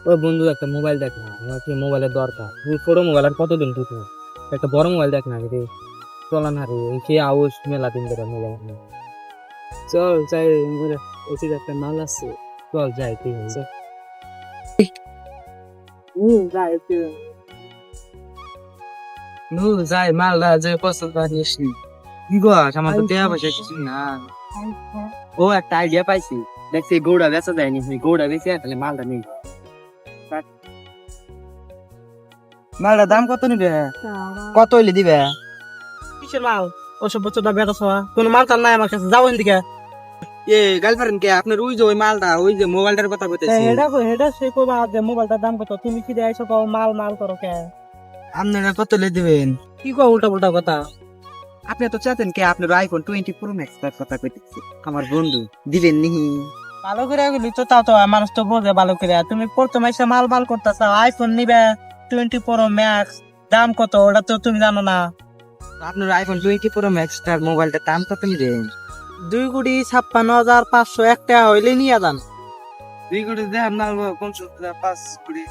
ওই বন্ধু একটা মোবাইল দেখ না, আমার কি মোবাইলের দরকার। তুই ছোট মোবাইল আর কতদিন টিকবে? একটা বড় মোবাইল দেখ না রে, চলা না রে, সে আউস মেলা দিন ধরে মোবাইল নিয়ে। চল যাই, ওটির একটা মাল আছে। চল যাই তুই চল। যাই যাই মালটা যে পছন্দ নিস নি। কি গছ, আমার তো দেয়া পয়সা কিছু না। ও একটা আইডিয়া পাইছি, দেখছি গৌড়া বেচা যায়নি, গৌড়া বেচে তাহলে মালটা নেই। মালটার দাম কত নিবে, কত হইলে দিবে? কিসের মাল? ওসব বছরটা বেটা খাওয়া কোনো মাল টাল নাই আমার কাছে, যাও এদিকে। এ গার্লফ্রেন্ড কে আপনার, ওই যে ওই মালটা, ওই যে মোবাইলটার কথা কইতেছি। এটা সে কবা যে মোবাইলটার দাম কত, তুমি কি দেয়ছো কও মাল মাল করো কে? আপনারা কত হইলে দিবেন? কি কও উল্টা পুল্টা কথা? আপনি তো চাচ্ছেন কে আপনার আইফোন 20 প্রো ম্যাক্স তার কথা কইতেছি, আমার বন্ধু দিবেন নিহি? ভালো করে গেলি তো, তাও তো মানুষ তো বোঝে ভালো করে। তুমি প্রথমে এসে মাল মাল করতেছ, আইফোন নিবে 20 প্রো ম্যাক্স, দাম কত ওটা তো তুমি জানো না? আপনার আইফোন 20 প্রো ম্যাক্স তার মোবাইলটার দাম কত নিবেন? 2,56,500 একটা হইলে নিয়ে যান। 2 কোটি দেন না, 5 কোটি।